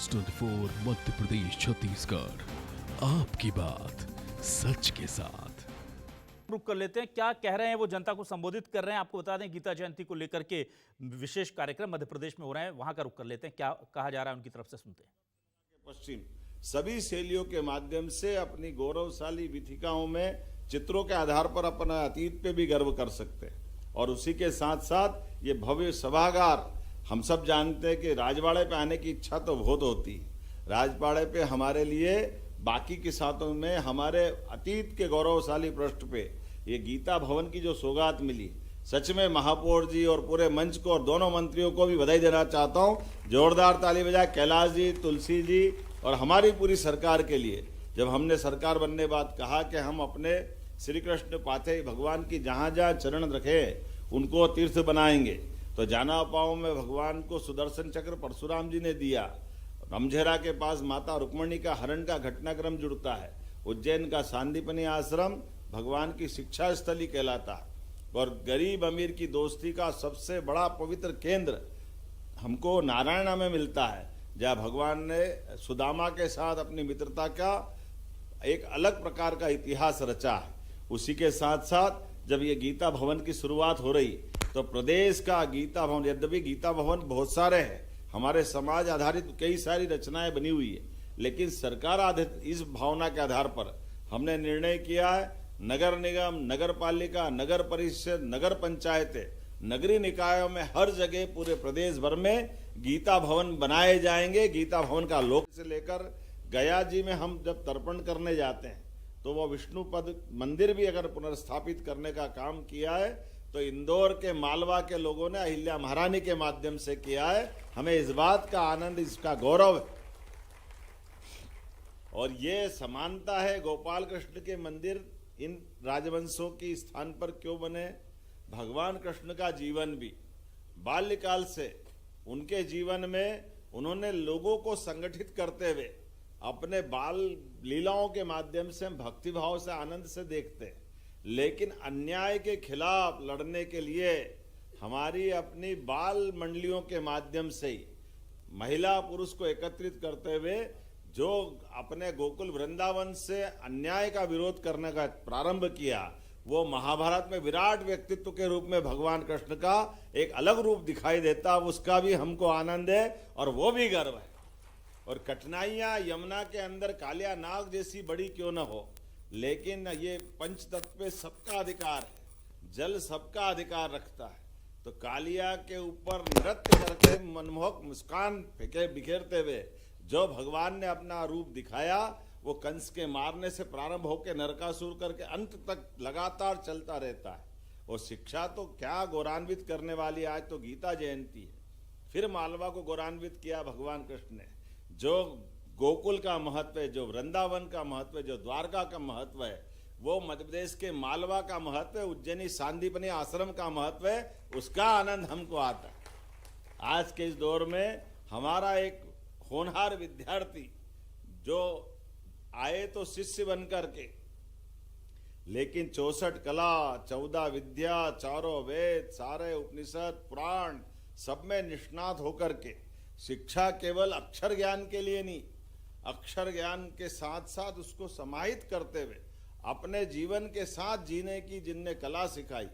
News 24 Madhya Pradesh Chhattisgarh आपकी बात सच के साथ। रुक कर लेते हैं, क्या कह रहे हैं वो, जनता को संबोधित कर रहे हैं। आपको बता दें गीता जयंती को लेकर के विशेष कार्यक्रम मध्य प्रदेश में हो रहे हैं, वहां का रुक कर लेते हैं, क्या कहा जा रहा है उनकी तरफ से सुनते हैं। पश्चिम सभी शैलियों के माध्यम से अपनी गौरवशाली विथिकाओं में चित्रों के आधार पर अपना अतीत पे भी गर्व कर सकते हैं। और उसी के साथ साथ ये भव्य सभागार, हम सब जानते हैं कि राजवाड़े पे आने की इच्छा तो बहुत होती है। राजवाड़े पे हमारे लिए बाकी के साथों में हमारे अतीत के गौरवशाली पृष्ठ पे ये गीता भवन की जो सौगात मिली, सच में महापौर जी और पूरे मंच को और दोनों मंत्रियों को भी बधाई देना चाहता हूँ। जोरदार ताली बजाए कैलाश जी, तुलसी जी और हमारी पूरी सरकार के लिए। जब हमने सरकार बनने बाद कहा कि हम अपने श्री कृष्ण पाथे भगवान की जहाँ जहाँ चरण रखे उनको तीर्थ बनाएंगे, तो जाना पाओ में भगवान को सुदर्शन चक्र परशुराम जी ने दिया। रमझेरा के पास माता रुक्मणी का हरण का घटनाक्रम जुड़ता है। उज्जैन का सांदीपनी आश्रम भगवान की शिक्षा स्थली कहलाता है। और गरीब अमीर की दोस्ती का सबसे बड़ा पवित्र केंद्र हमको नारायणा में मिलता है, जहाँ भगवान ने सुदामा के साथ अपनी मित्रता का एक अलग प्रकार का इतिहास रचा है। उसी के साथ साथ जब ये गीता भवन की शुरुआत हो रही तो प्रदेश का गीता भवन, यद्यपि गीता भवन बहुत सारे हैं, हमारे समाज आधारित कई सारी रचनाएं बनी हुई है, लेकिन सरकार आधारित इस भावना के आधार पर हमने निर्णय किया है नगर निगम, नगर पालिका, नगर परिषद, नगर पंचायतें, नगरीय निकायों में हर जगह पूरे प्रदेश भर में गीता भवन बनाए जाएंगे। गीता भवन का लोक से लेकर गया जी में हम जब तर्पण करने जाते हैं तो वो विष्णुपद मंदिर भी अगर पुनर्स्थापित करने का काम किया है तो इंदौर के मालवा के लोगों ने अहिल्या महारानी के माध्यम से किया है। हमें इस बात का आनंद, इसका गौरव है। और ये समानता है गोपाल कृष्ण के मंदिर इन राजवंशों की स्थान पर क्यों बने। भगवान कृष्ण का जीवन भी बाल्यकाल से उनके जीवन में उन्होंने लोगों को संगठित करते हुए अपने बाल लीलाओं के माध्यम से हम भक्तिभाव से आनंद से देखते हैं, लेकिन अन्याय के खिलाफ लड़ने के लिए हमारी अपनी बाल मंडलियों के माध्यम से ही महिला पुरुष को एकत्रित करते हुए जो अपने गोकुल वृंदावन से अन्याय का विरोध करने का प्रारंभ किया, वो महाभारत में विराट व्यक्तित्व के रूप में भगवान कृष्ण का एक अलग रूप दिखाई देता, उसका भी हमको आनंद है और वो भी गर्व है। और कठिनाइयां यमुना के अंदर कालिया नाग जैसी बड़ी क्यों न हो, लेकिन ये पंचतत्व पे सबका अधिकार है, जल सबका अधिकार रखता है। तो कालिया के ऊपर नृत्य करके मनमोहक मुस्कान फेंके बिखेरते हुए जो भगवान ने अपना रूप दिखाया, वो कंस के मारने से प्रारंभ होकर नरकासुर करके अंत तक लगातार चलता रहता है। और शिक्षा तो क्या गौरवान्वित करने वाली, आज तो गीता जयंती है, फिर मालवा को गौरवान्वित किया भगवान कृष्ण ने। जो गोकुल का महत्व है, जो वृंदावन का महत्व है, जो द्वारका का महत्व है, वो मध्य प्रदेश के मालवा का महत्व है, उज्जैनी सांदीपनी आश्रम का महत्व है, उसका आनंद हमको आता है। आज के इस दौर में हमारा एक होनहार विद्यार्थी जो आए तो शिष्य बन करके, लेकिन 64 कला, 14 विद्या, चारों वेद, सारे उपनिषद, पुराण सब में निष्णात होकर के शिक्षा केवल अक्षर ज्ञान के लिए नहीं, अक्षर ज्ञान के साथ साथ उसको समाहित करते हुए अपने जीवन के साथ जीने की जिनने कला सिखाई,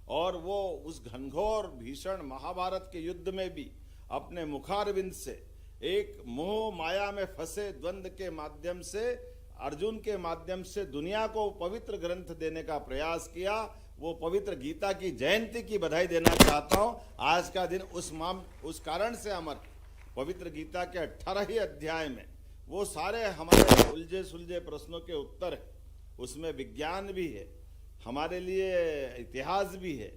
और वो उस घनघोर भीषण महाभारत के युद्ध में भी अपने मुखारविंद से एक मोह माया में फंसे द्वंद्व के माध्यम से, अर्जुन के माध्यम से दुनिया को पवित्र ग्रंथ देने का प्रयास किया। वो पवित्र गीता की जयंती की बधाई देना चाहता हूँ। आज का दिन उस कारण से अमर, पवित्र गीता के 18 अध्याय में वो सारे हमारे उलझे सुलझे प्रश्नों के उत्तर है, उसमें विज्ञान भी है, हमारे लिए इतिहास भी है,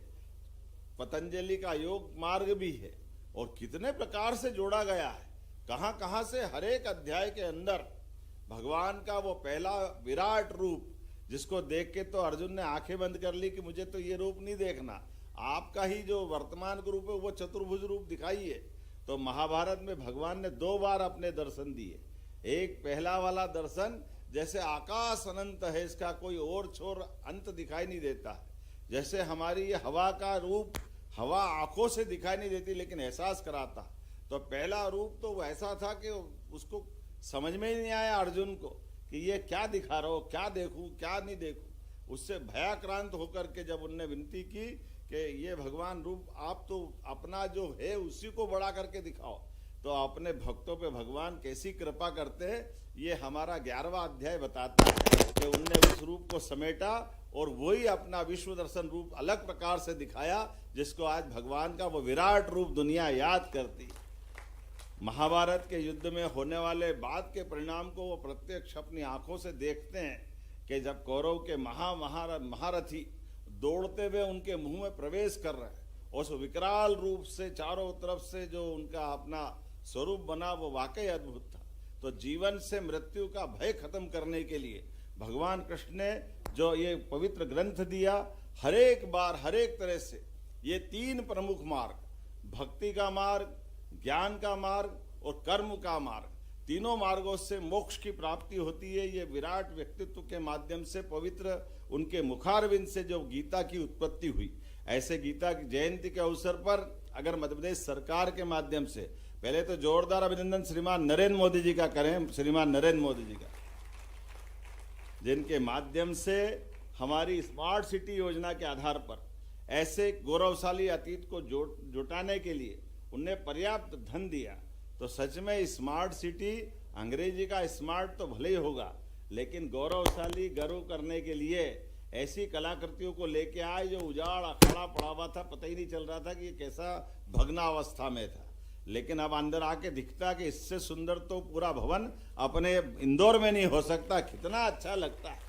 पतंजलि का योग मार्ग भी है, और कितने प्रकार से जोड़ा गया है, कहाँ कहाँ से हर एक अध्याय के अंदर भगवान का वो पहला विराट रूप जिसको देख के तो अर्जुन ने आंखें बंद कर ली कि मुझे तो ये रूप नहीं देखना, आपका ही जो वर्तमान का रूप है वो चतुर्भुज रूप दिखाइए। तो महाभारत में भगवान ने 2 बार अपने दर्शन दिए। एक पहला वाला दर्शन जैसे आकाश अनंत है, इसका कोई और छोर अंत दिखाई नहीं देता, जैसे हमारी ये हवा का रूप, हवा आंखों से दिखाई नहीं देती लेकिन एहसास कराता। तो पहला रूप तो ऐसा था कि उसको समझ में ही नहीं आया अर्जुन को कि ये क्या दिखा रहा हो, क्या देखूं क्या नहीं देखूं। उससे भयाक्रांत होकर के जब उनने विनती की कि ये भगवान रूप आप तो अपना जो है उसी को बड़ा करके दिखाओ, तो अपने भक्तों पे भगवान कैसी कृपा करते हैं ये हमारा 11वां अध्याय बताता है कि उनने उस रूप को समेटा और वही अपना विश्व दर्शन रूप अलग प्रकार से दिखाया, जिसको आज भगवान का वो विराट रूप दुनिया याद करती। महाभारत के युद्ध में होने वाले बाद के परिणाम को वो प्रत्यक्ष अपनी आंखों से देखते हैं कि जब कौरव के महारथी दौड़ते हुए उनके मुंह में प्रवेश कर रहे हैं, उस विकराल रूप से चारों तरफ से जो उनका अपना स्वरूप बना वो वाकई अद्भुत था। तो जीवन से मृत्यु का भय खत्म करने के लिए भगवान कृष्ण ने जो ये पवित्र ग्रंथ दिया, हर एक बार हर एक तरह से ये 3 प्रमुख मार्ग, भक्ति का मार्ग, ज्ञान का मार्ग और कर्म का मार्ग, तीनों मार्गों से मोक्ष की प्राप्ति होती है। ये विराट व्यक्तित्व के माध्यम से पवित्र उनके मुखारविंद से जो गीता की उत्पत्ति हुई, ऐसे गीता की जयंती के अवसर पर अगर मध्य प्रदेश सरकार के माध्यम से पहले तो जोरदार अभिनंदन श्रीमान नरेंद्र मोदी जी का करें, श्रीमान नरेंद्र मोदी जी का, जिनके माध्यम से हमारी स्मार्ट सिटी योजना के आधार पर ऐसे गौरवशाली अतीत को जुटाने के लिए उन्हें पर्याप्त धन दिया। तो सच में स्मार्ट सिटी, अंग्रेजी का स्मार्ट तो भले ही होगा, लेकिन गौरवशाली गर्व करने के लिए ऐसी कलाकृतियों को लेके आए जो उजाड़ अखाड़ा पड़ा हुआ था, पता ही नहीं चल रहा था कि ये कैसा भग्नावस्था में था। लेकिन अब अंदर आके दिखता कि इससे सुंदर तो पूरा भवन अपने इंदौर में नहीं हो सकता। कितना अच्छा लगता है,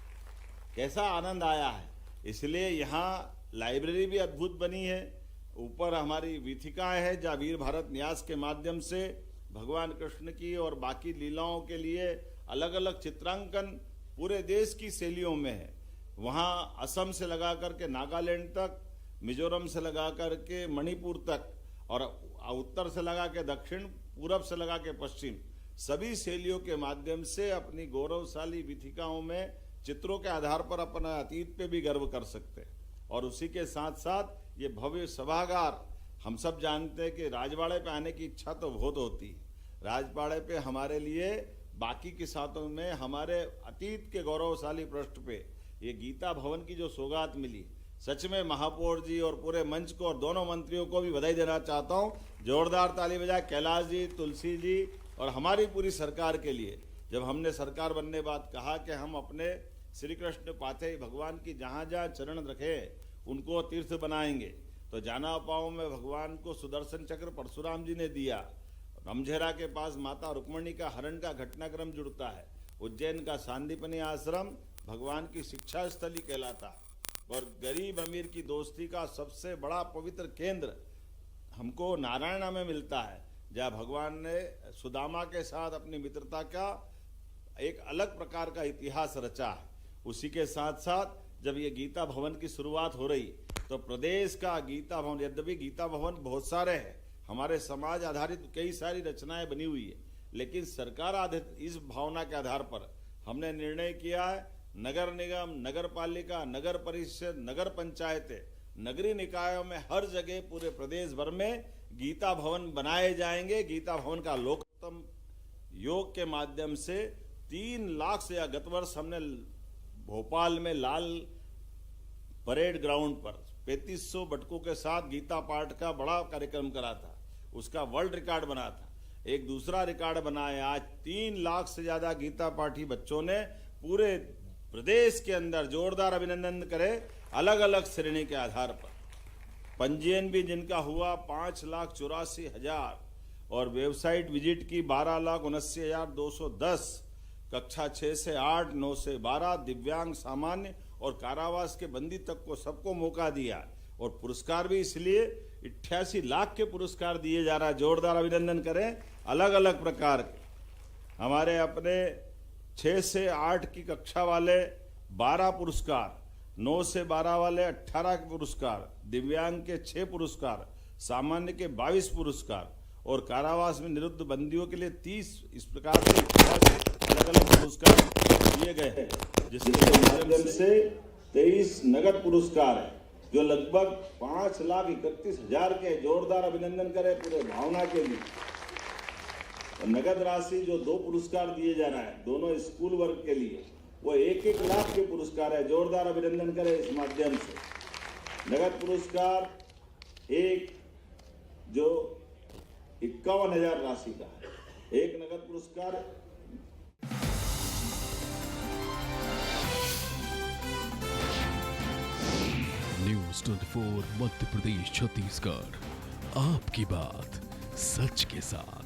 कैसा आनंद आया है। इसलिए यहाँ लाइब्रेरी भी अद्भुत बनी है, ऊपर हमारी वीथिकाएं है जहाँ वीर भारत न्यास के माध्यम से भगवान कृष्ण की और बाकी लीलाओं के लिए अलग अलग चित्रांकन पूरे देश की शैलियों में है। वहाँ असम से लगा करके नागालैंड तक, मिजोरम से लगा करके मणिपुर तक, और उत्तर से लगा के दक्षिण, पूरब से लगा के पश्चिम, सभी शैलियों के माध्यम से अपनी गौरवशाली वीथिकाओं में चित्रों के आधार पर अपना अतीत पे भी गर्व कर सकते हैं। और उसी के साथ साथ ये भव्य सभागार, हम सब जानते हैं कि राजवाड़े पे आने की इच्छा तो बहुत होती है। राजवाड़े पे हमारे लिए बाकी के साथों में हमारे अतीत के गौरवशाली पृष्ठ पे ये गीता भवन की जो सौगात मिली, सच में महापौर जी और पूरे मंच को और दोनों मंत्रियों को भी बधाई देना चाहता हूँ। जोरदार ताली बजाए कैलाश जी, तुलसी जी और हमारी पूरी सरकार के लिए। जब हमने सरकार बनने बाद कहा कि हम अपने श्री कृष्ण पाथे भगवान की जहाँ जहाँ चरण रखे उनको तीर्थ बनाएंगे, तो जाना पाओ में भगवान को सुदर्शन चक्र परशुराम जी ने दिया। रमझेरा के पास माता रुक्मणी का हरण का घटनाक्रम जुड़ता है। उज्जैन का सांदीपनी आश्रम भगवान की शिक्षा स्थली कहलाता है। और गरीब अमीर की दोस्ती का सबसे बड़ा पवित्र केंद्र हमको नारायणा में मिलता है, जहाँ भगवान ने सुदामा के साथ अपनी मित्रता का एक अलग प्रकार का इतिहास रचा है। उसी के साथ साथ जब ये गीता भवन की शुरुआत हो रही तो प्रदेश का गीता भवन, यद्यपि गीता भवन बहुत सारे हैं, हमारे समाज आधारित कई सारी रचनाएं बनी हुई है, लेकिन सरकार आधारित इस भावना के आधार पर हमने निर्णय किया है नगर निगम, नगर पालिका, नगर परिषद, नगर पंचायतें, नगरीय निकायों में हर जगह पूरे प्रदेश भर में गीता भवन बनाए जाएंगे। गीता भवन का लोकतम योग के माध्यम से 3 लाख से या गत वर्ष हमने भोपाल में लाल परेड ग्राउंड पर 3500 बटकों के साथ गीता पाठ का बड़ा कार्यक्रम करा था, उसका वर्ल्ड रिकॉर्ड बना था। एक दूसरा रिकॉर्ड बनाया, आज 3 लाख से ज्यादा गीता पाठी बच्चों ने पूरे प्रदेश के अंदर जोरदार अभिनंदन करें अलग अलग श्रेणी के आधार पर। पंजीयन भी जिनका हुआ 5,84,000 और वेबसाइट विजिट की 12,79,210, कक्षा 6 से 8, 9 से 12, दिव्यांग, सामान्य और कारावास के बंदी तक को सबको मौका दिया। और पुरस्कार भी इसलिए 88 लाख के पुरस्कार दिए जा रहा है। जोरदार अभिनंदन करें अलग अलग प्रकार के। हमारे अपने 6 से 8 की कक्षा वाले 12 पुरस्कार, 9 से 12 वाले 18 पुरस्कार, दिव्यांग के 6 पुरस्कार, सामान्य के 22 पुरस्कार और कारावास में निरुद्ध बंदियों के लिए 30, इस प्रकार से अलग अलग पुरस्कार दिए गए हैं, जिसके माध्यम से 23 नगद पुरस्कार है जो लगभग 5,31,000 के। जोरदार अभिनंदन करें पूरे भावना के लिए। और नगद राशि जो 2 पुरस्कार दिए जा रहा है दोनों स्कूल वर्ग के लिए, वो 1-1 लाख के पुरस्कार है। जोरदार अभिनंदन करें इस माध्यम से। नगद पुरस्कार एक जो 51,000 राशि का है, एक नगद पुरस्कार। न्यूज़ 24 मध्य प्रदेश छत्तीसगढ़, आपकी बात सच के साथ।